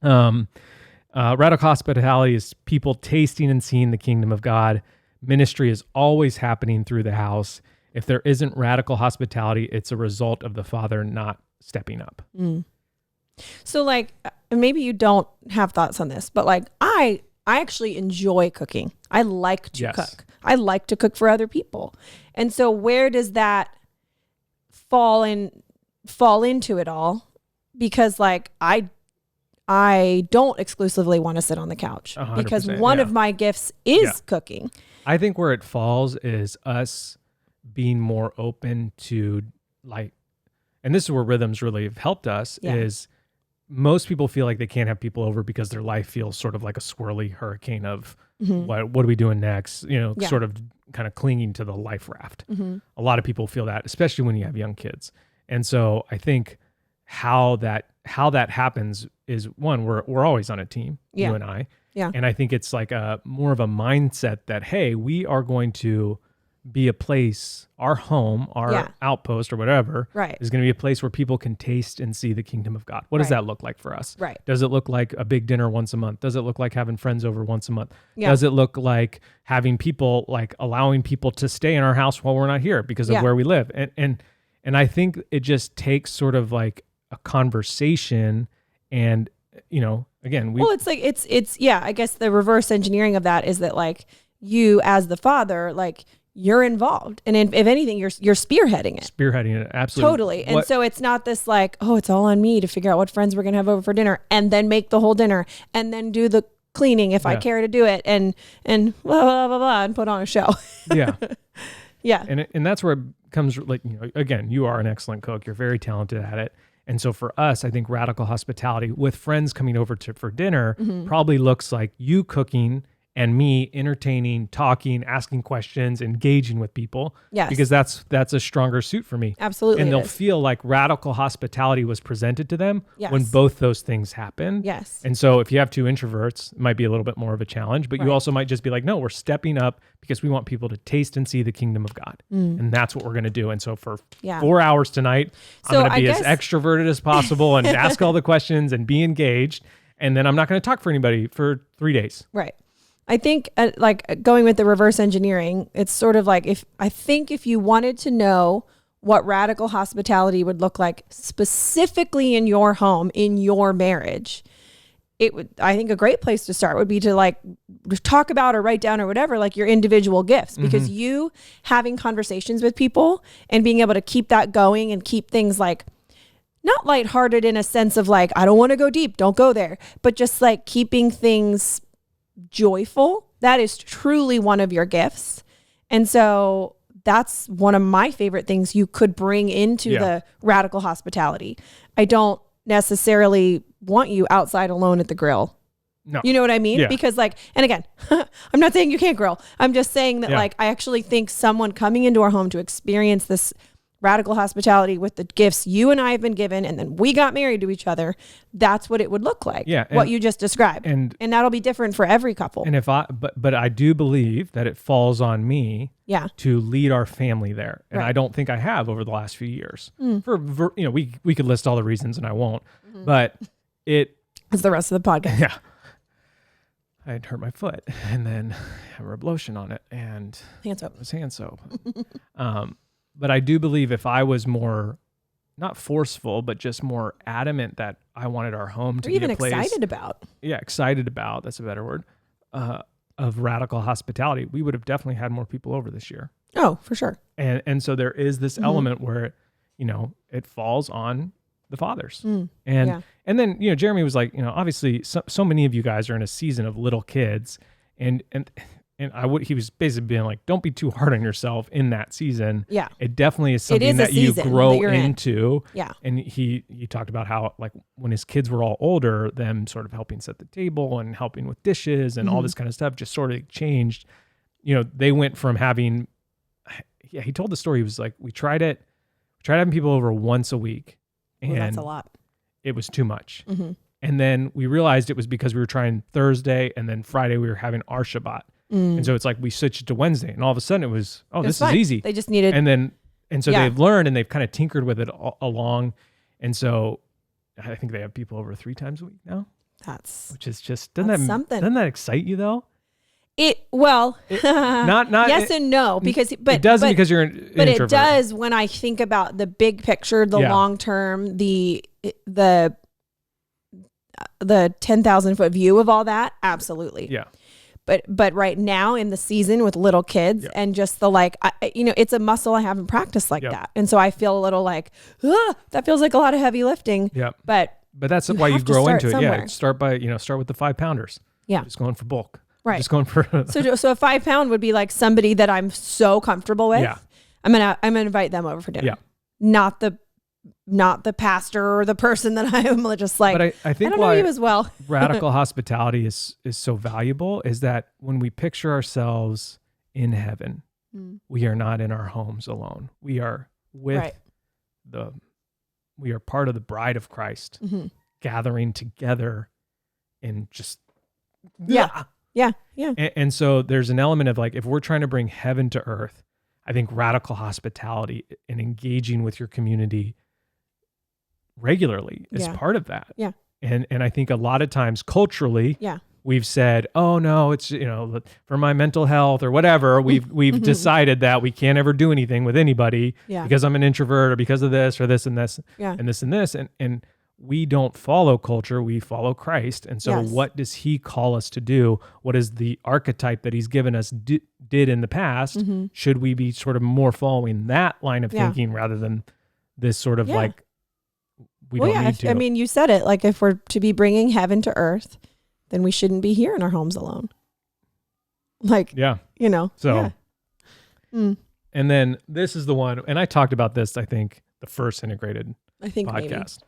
Radical hospitality is people tasting and seeing the kingdom of God. Ministry is always happening through the house. If there isn't radical hospitality, it's a result of the father not stepping up. So like, maybe you don't have thoughts on this, but like I actually enjoy cooking. I like to cook. I like to cook for other people. And so where does that fall into it all? Because like I don't exclusively want to sit on the couch because one of my gifts is cooking. I think where it falls is us being more open to like, and this is where rhythms really have helped us, is most people feel like they can't have people over because their life feels sort of like a swirly hurricane of what are we doing next? You know, sort of kind of clinging to the life raft. A lot of people feel that, especially when you have young kids. And so I think how that happens is one, we're always on a team, you and I. Yeah. And I think it's like more of a mindset that, hey, we are going to be a place, our home, our Yeah. outpost or whatever, Right. is going to be a place where people can taste and see the kingdom of God. What does Right. that look like for us? Right. Does it look like a big dinner once a month? Does it look like having friends over once a month? Yeah. Does it look like having people, like allowing people to stay in our house while we're not here because of Yeah. where we live? And I think it just takes sort of like a conversation, and again, Well, it's like it's yeah, I guess the reverse engineering of that is that like you as the father, like you're involved, and if anything, you're spearheading it. spearheading it, absolutely. Totally. And so it's not this like, oh, it's all on me to figure out what friends we're going to have over for dinner and then make the whole dinner and then do the cleaning if I Yeah. care to do it and blah, blah, blah, blah, and put on a show. Yeah. Yeah. And that's where it comes, like, again, you are an excellent cook. You're very talented at it. And so for us, I think radical hospitality with friends coming over for dinner Mm-hmm. probably looks like you cooking and me entertaining, talking, asking questions, engaging with people. Yes. Because that's a stronger suit for me. Absolutely. And it they'll is. feel like radical hospitality was presented to them Yes. when both those things happen. Yes. And so if you have two introverts, it might be a little bit more of a challenge, but Right. you also might just be like, no, we're stepping up because we want people to taste and see the kingdom of God. And that's what we're going to do. And so for Yeah. 4 hours tonight, So I'm going to I be guess- as extroverted as possible and ask all the questions and be engaged. And then I'm not going to talk for anybody for 3 days. Right. I think like going with the reverse engineering, it's sort of like if you wanted to know what radical hospitality would look like specifically in your home, in your marriage, I think a great place to start would be to like talk about or write down or whatever, like your individual gifts, because you having conversations with people and being able to keep that going and keep things like not lighthearted in a sense of like, I don't want to go deep, don't go there, but just like keeping things joyful. That is truly one of your gifts. And so that's one of my favorite things you could bring into Yeah. the radical hospitality. I don't necessarily want you outside alone at the grill. No. You know what I mean? Yeah. Because like, and again, I'm not saying you can't grill. I'm just saying that Yeah. like, I actually think someone coming into our home to experience this radical hospitality with the gifts you and I have been given, and then we got married to each other, that's what it would look like. Yeah, what and- you just described. and- that'll be different for every couple. And but I do believe that it falls on me Yeah. to lead our family there. And Right. I don't think I have over the last few years. We could list all the reasons and I won't, but That's the rest of the podcast. yeah, I had hurt my foot and then I rubbed lotion on it and Hands up. it was hand soap. But I do believe if I was more, not forceful, but just more adamant that I wanted our home to Or be even a place. excited about. Yeah, excited about, that's a better word, of radical hospitality, we would have definitely had more people over this year. Oh, for sure. And so there is this Mm-hmm. element where, it falls on the fathers. Mm, And yeah. and then, Jeremy was like, obviously so many of you guys are in a season of little kids, and he was basically being like, don't be too hard on yourself in that season. Yeah. It definitely is something is a that you season grow that you're in. into. Yeah. And he talked about how, like, when his kids were all older, them sort of helping set the table and helping with dishes and all this kind of stuff just sort of changed. They went from having, he told the story. He was like, we tried having people over once a week, and Well, that's a lot. it was too much. Mm-hmm. And then we realized it was because we were trying Thursday, and then Friday we were having our Shabbat. And so it's like we switched it to Wednesday, and all of a sudden it was, this is easy. They just needed. And so Yeah. they've learned and they've kind of tinkered with it along. And so I think they have people over 3 times a week now, that's which is just, That's something. Doesn't that excite you though? it. Well, Not yes and no, because it doesn't because you're an but introvert. it does when I think about the big picture, the Yeah. long term, the 10,000 foot view of all that. Absolutely. Yeah. But right now in the season with little kids Yeah. and just the like, it's a muscle I haven't practiced like Yeah. that. And so I feel a little like, that feels like a lot of heavy lifting. Yeah. But That's You why you have to grow start into it. Yeah. somewhere. Start with the 5 pounders. yeah. Just going for bulk. Right. Just going for, So a 5 pound would be like somebody that I'm so comfortable with. Yeah. I'm gonna invite them over for dinner. Yeah. Not the pastor or the person that I am just like, but I I think don't know why you as well. radical hospitality is so valuable is that when we picture ourselves in heaven, Mm. we are not in our homes alone. We are with Right. we are part of the bride of Christ, Mhm. gathering together and just, Yeah. Yeah. And so there's an element of like, if we're trying to bring heaven to earth, I think radical hospitality and engaging with your community regularly is part of that. Yeah. And I think a lot of times culturally, Yeah. we've said, oh no, it's, for my mental health or whatever, we've decided that we can't ever do anything with anybody because I'm an introvert or because of this or this and this and this and this. And we don't follow culture, we follow Christ. And so what does he call us to do? What is the archetype that he's given us did in the past? Should we be sort of more following that line of thinking rather than this sort of like, we don't need to. I mean, you said it, like if we're to be bringing heaven to earth, then we shouldn't be here in our homes alone. Like, So, and then this is the one, and I talked about this, I think, the first integrated podcast.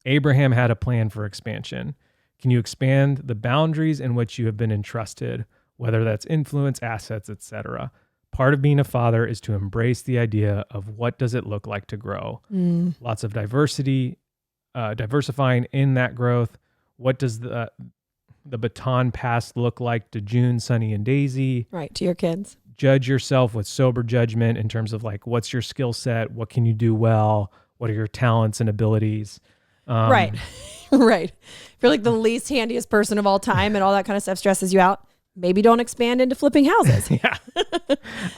Maybe. Abraham had a plan for expansion. Can you expand the boundaries in which you have been entrusted, whether that's influence, assets, etc.? Part of being a father is to embrace the idea of what does it look like to grow. Lots of diversity, diversifying in that growth. What does the baton pass look like to June, Sunny, and Daisy? Right, to your kids. Judge yourself with sober judgment in terms of like, what's your skill set? What can you do well? What are your talents and abilities? Right. If you're like the least handiest person of all time and all that kind of stuff stresses you out, maybe don't expand into flipping houses.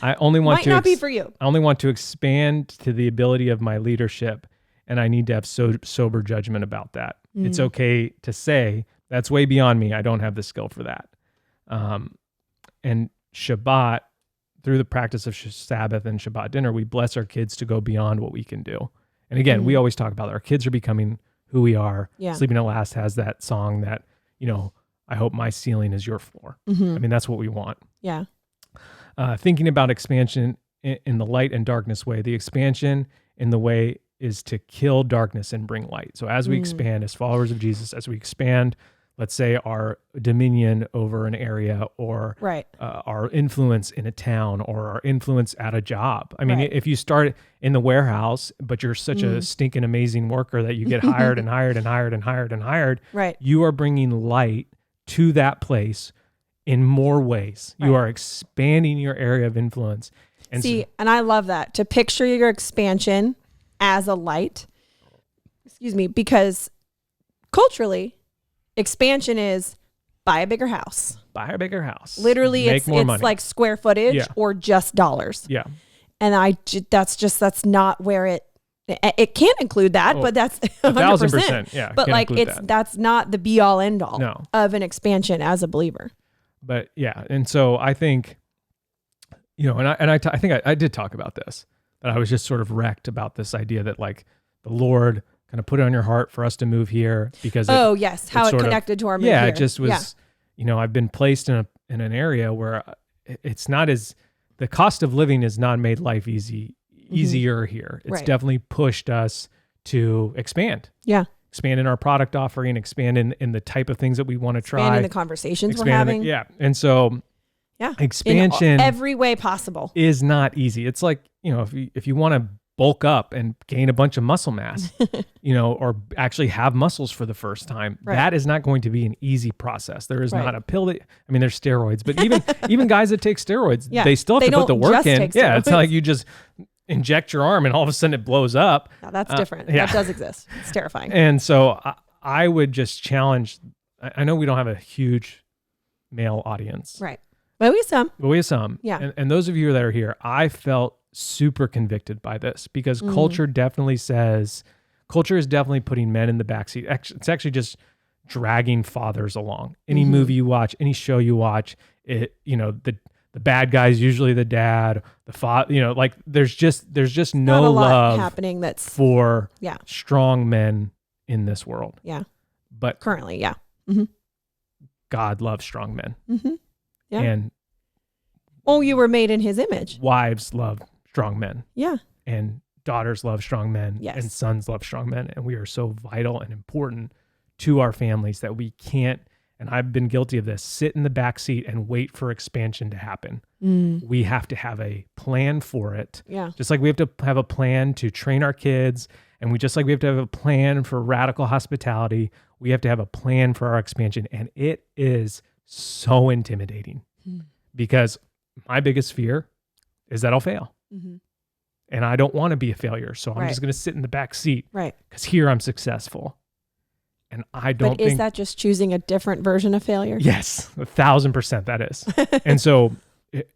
I only want Might not be for you. I only want to expand to the ability of my leadership, and I need to have sober judgment about that. It's okay to say, that's way beyond me. I don't have the skill for that. And Shabbat, through the practice of Sabbath and Shabbat dinner, we bless our kids to go beyond what we can do. And again, we always talk about our kids are becoming who we are. Sleeping at Last has that song that, I hope my ceiling is your floor. I mean, that's what we want. Yeah. Thinking about expansion in the light and darkness way, the expansion in the way is to kill darkness and bring light. So as we expand as followers of Jesus, as we expand, let's say our dominion over an area or our influence in a town or our influence at a job. I mean, if you start in the warehouse, but you're such a stinking amazing worker that you get hired and hired and hired and hired and hired, you are bringing light to that place in more ways. You are expanding your area of influence. And and I love that, to picture your expansion as a light, because culturally, expansion is buy a bigger house. Literally, it's like square footage or just dollars. Yeah. And that's not where it can include that, but that's 100%. Yeah. But like that's not the be all end all of an expansion as a believer. But yeah. And so I think, I think I did talk about this, that I was just sort of wrecked about this idea that like the Lord kind of put it on your heart for us to move here because how it connected to our move here. It just was, I've been placed in an area where it's not the cost of living has not made life easier here. It's definitely pushed us to expand. Yeah. Expand in our product offering, expand in the type of things that we want to try. Expand in the conversations we're having. And so expansion in every way possible is not easy. It's like, if you want to bulk up and gain a bunch of muscle mass, or actually have muscles for the first time, that is not going to be an easy process. There is not a pill there's steroids, but even guys that take steroids, they still have to put the work in. It's not like you just inject your arm and all of a sudden it blows up. No, that's different. That does exist. It's terrifying. And so I would just challenge, I know we don't have a huge male audience. Right. But we have some. Yeah. And those of you that are here, I felt super convicted by this because culture is definitely putting men in the backseat. It's actually just dragging fathers along. Any movie you watch, any show you watch, the bad guy's usually the dad, the father, like there's just no love happening for strong men in this world. Yeah. But currently, God loves strong men. Yeah. And you were made in his image. Wives love strong men. Yeah. And daughters love strong men. Yes. And sons love strong men. And we are so vital and important to our families that we can't, and I've been guilty of this, sit in the back seat and wait for expansion to happen. We have to have a plan for it. Yeah. Just like we have to have a plan to train our kids, and we have to have a plan for radical hospitality. We have to have a plan for our expansion. And it is so intimidating because my biggest fear is that I'll fail. Mm-hmm. And I don't want to be a failure. So I'm Right. just going to sit in the back seat Right. because here I'm successful. And I don't But think is that just choosing a different version of failure? Yes, 1,000% that is. And so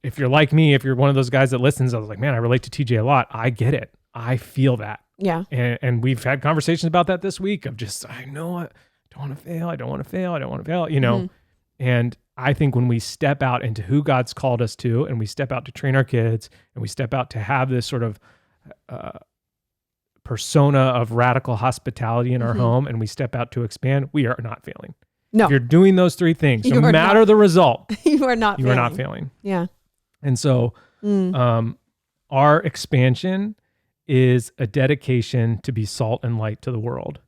if you're like me, if you're one of those guys that listens, I was like, man, I relate to TJ a lot. I get it. I feel that. Yeah. And we've had conversations about that this week of just, I know I don't want to fail. I don't want to fail. I don't want to fail, you know? Mhm. And I think when we step out into who God's called us to, and we step out to train our kids, and we step out to have this sort of persona of radical hospitality in our home, and we step out to expand, we are not failing. No. If you're doing those three things, You no are matter not. the result, You are not you failing. are not failing. Yeah. And so Mm. our expansion is a dedication to be salt and light to the world.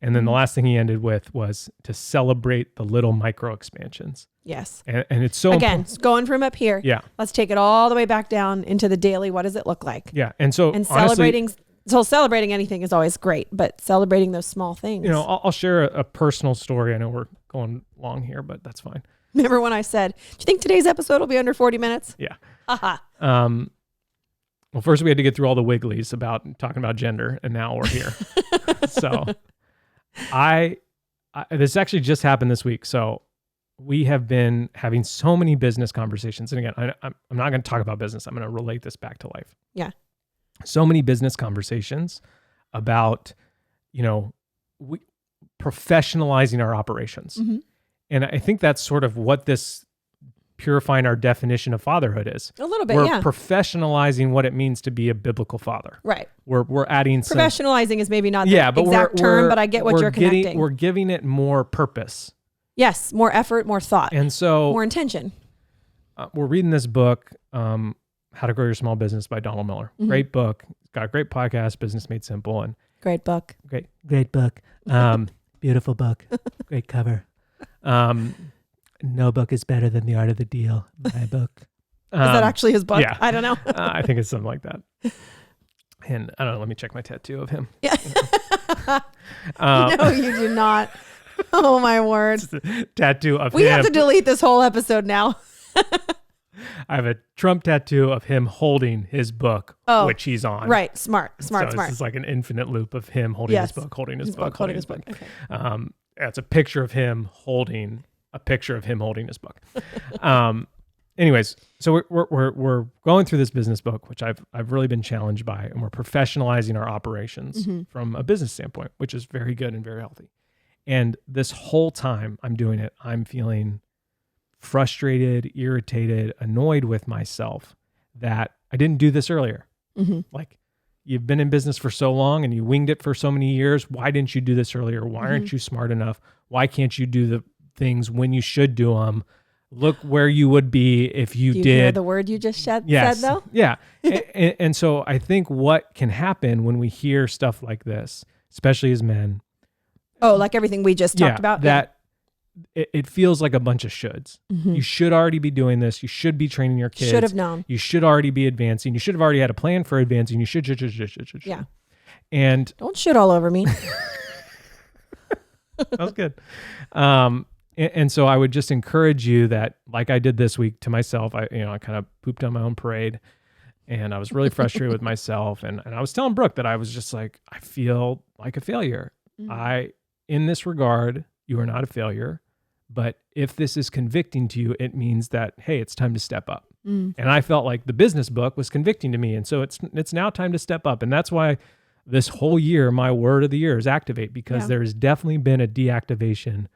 And then the last thing he ended with was to celebrate the little micro expansions. Yes. And it's so Again, important. going from up here. Yeah. Let's take it all the way back down into the daily. What does it look like? Yeah. And so And honestly, celebrating anything is always great, but celebrating those small things. you know, I'll share a personal story. I know we're going long here, but that's fine. Remember when I said, do you think today's episode will be under 40 minutes? Yeah. Haha. Well, first we had to get through all the wigglies about talking about gender, and now we're here. So this actually just happened this week. So we have been having so many business conversations. And again, I'm not going to talk about business. I'm going to relate this back to life. Yeah. So many business conversations about, professionalizing our operations. Mhm. And I think that's sort of what this purifying our definition of fatherhood is. A little bit, We're yeah. professionalizing what it means to be a biblical father. Right. We're adding some, Professionalizing is maybe not the exact term, but I get what you're connecting. We're giving it more purpose. Yes. More effort, more thought, And so more intention. we're reading this book, How to Grow Your Small Business by Donald Miller. Mhm. Great book. It's got a great podcast, Business Made Simple, and Great book. Great book. Beautiful book. Great cover. No book is better than The Art of the Deal. My book. Is that actually his book? yeah. I don't know. I think it's something like that. And I don't know, let me check my tattoo of him. Yeah. Um, No, you do not. Oh my word. Tattoo of We him. have to delete this whole episode now. I have a Trump tattoo of him holding his book, Oh, which he's on. Right. Smart. So it's like an infinite loop of him holding Yes. his book, holding his His book, holding his book. Okay. It's a picture of him holding a picture of him holding his book. Anyways, so we're going through this business book, which I've really been challenged by, and we're professionalizing our operations from a business standpoint, which is very good and very healthy. And this whole time I'm doing it, I'm feeling frustrated, irritated, annoyed with myself that I didn't do this earlier. Mm-hmm. Like, you've been in business for so long and you winged it for so many years. Why didn't you do this earlier? Why aren't you smart enough? Why can't you do the things when you should do them? Look where you would be if you Do you did. hear the word you just said though? Yeah. and so I think what can happen when we hear stuff like this, especially as men, Oh, like everything we just talked about? that it feels like a bunch of shoulds. Mhm. You should already be doing this. You should be training your kids. Should have known. You should already be advancing. You should have already had a plan for advancing. You should. Yeah. And Don't shit all over me. that was good. And so I would just encourage you that, like I did this week to myself, I kind of pooped on my own parade, and I was really frustrated with myself. And I was telling Brooke that I was just like, I feel like a failure. Mhm. In this regard, you are not a failure. But if this is convicting to you, it means that, hey, it's time to step up. Mm. And I felt like the business book was convicting to me. And so it's now time to step up. And that's why this whole year, my word of the year is activate, because Yeah. there's definitely been a deactivation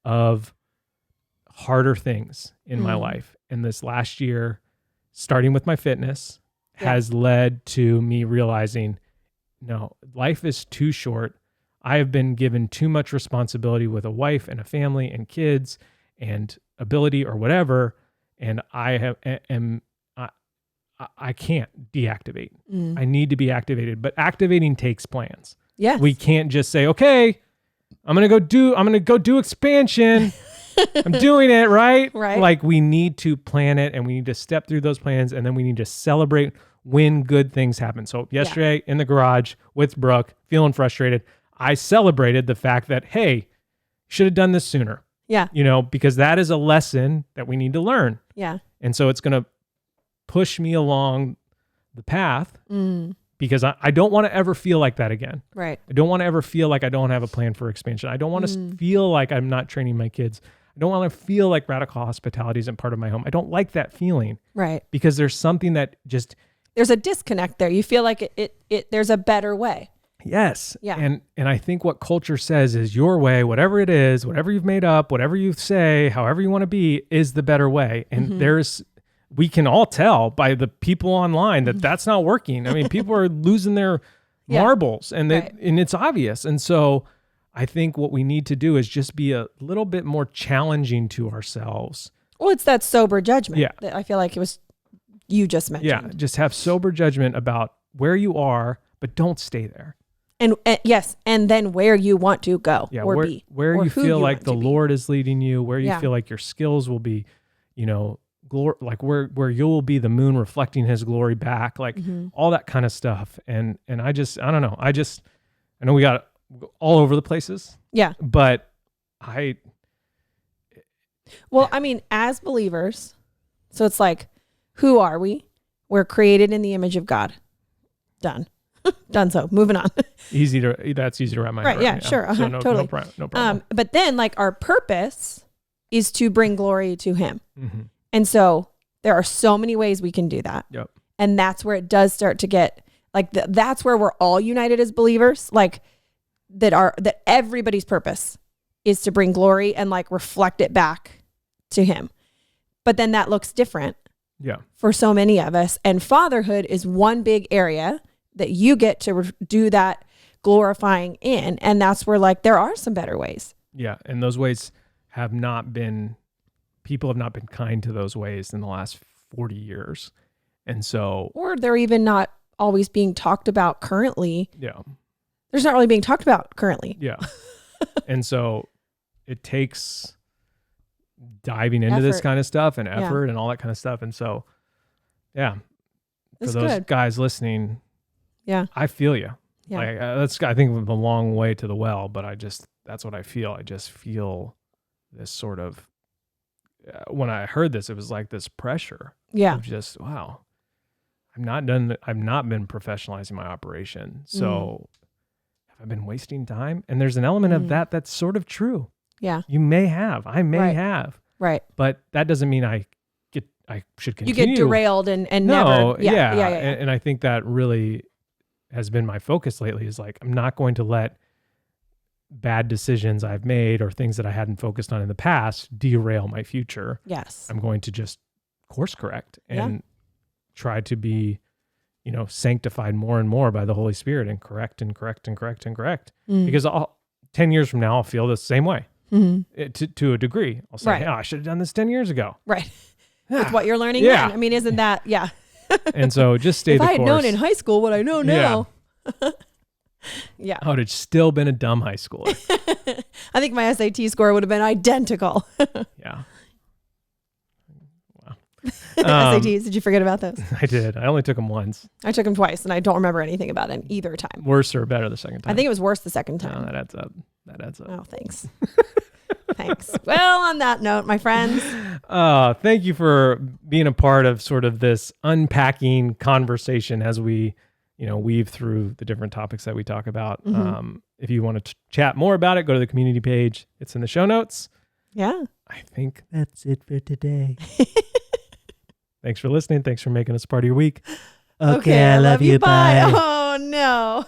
of harder things in my life. And this last year, starting with my fitness, has led to me realizing, no, life is too short. I have been given too much responsibility with a wife and a family and kids and ability or whatever. And I can't deactivate. Mm. I need to be activated, but activating takes plans. Yes. We can't just say, okay, I'm going to go do expansion. I'm doing it, right? Right. Like, we need to plan it, and we need to step through those plans, and then we need to celebrate when good things happen. So yesterday in the garage with Brooke, feeling frustrated, I celebrated the fact that, hey, should have done this sooner. Yeah. Because that is a lesson that we need to learn. Yeah. And so it's going to push me along the path because I don't want to ever feel like that again. Right. I don't want to ever feel like I don't have a plan for expansion. I don't want to feel like I'm not training my kids. I don't want to feel like radical hospitality isn't part of my home. I don't like that feeling. Right. Because there's something that just... There's a disconnect there. You feel like there's a better way. Yes. Yeah. And I think what culture says is your way, whatever it is, whatever you've made up, whatever you say, however you want to be, is the better way. And we can all tell by the people online that that's not working. I mean, people are losing their marbles and and it's obvious. And so I think what we need to do is just be a little bit more challenging to ourselves. Well, it's that sober judgment Yeah. that I feel like it was you just mentioned. Yeah, just have sober judgment about where you are, but don't stay there. And yes, and then where you want to go or be. Where or you who feel like want the to be. Lord is leading you, where you feel like your skills will be, like where you will be the moon reflecting his glory back, like all that kind of stuff. And I don't know. I know we got all over the places. Yeah. But Well, I mean, as believers, so it's like, who are we? We're created in the image of God. Done. Done. So moving on. that's easy to wrap my head Right. around. Yeah, sure. So Totally. No problem. But then like our purpose is to bring glory to him. Mm-hmm. And so there are so many ways we can do that. Yep. And that's where it does start to get like, that's where we're all united as believers, like that everybody's purpose is to bring glory and like reflect it back to him. But then that looks different for so many of us. And fatherhood is one big area that you get to do that glorifying in. And that's where like, there are some better ways. Yeah. And those ways people have not been kind to those ways in the last 40 years. And so, or they're even not always being talked about currently. Yeah. There's not really being talked about currently. Yeah. And so it takes diving into this kind of stuff and effort and all that kind of stuff. And so, for That's those good. guys listening, Yeah. I feel you. Yeah. Like I think the long way to the well, but that's what I feel. I just feel this sort of, when I heard this, it was like this pressure of just, wow, I've not been professionalizing my operation. So have I been wasting time? And there's an element of that's sort of true. Yeah. You may have, I may have, right. But that doesn't mean I should continue. You get derailed and no, never. Yeah. And I think that really has been my focus lately is like, I'm not going to let bad decisions I've made or things that I hadn't focused on in the past derail my future. Yes. I'm going to just course correct and try to be, sanctified more and more by the Holy Spirit and correct. Because 10 years from now, I'll feel the same way to a degree. I'll say, hey, I should have done this 10 years ago. Right. With what you're learning. Yeah. Then. I mean, isn't that, And so just stay the course. If I had known in high school what I know now. Yeah. I would have still been a dumb high schooler. I think my SAT score would have been identical. Yeah. Wow. SATs, did you forget about those? I did. I only took them once. I took them twice and I don't remember anything about it either time. Worse or better the second time? I think it was worse the second time. No, that adds up. Oh, thanks. Thanks. Well, on that note, my friends. Thank you for being a part of sort of this unpacking conversation as we, weave through the different topics that we talk about. If you want to chat more about it, go to the community page. It's in the show notes. Yeah. I think that's it for today. Thanks for listening. Thanks for making us part of your week. Okay, I love you. Bye. Oh, no.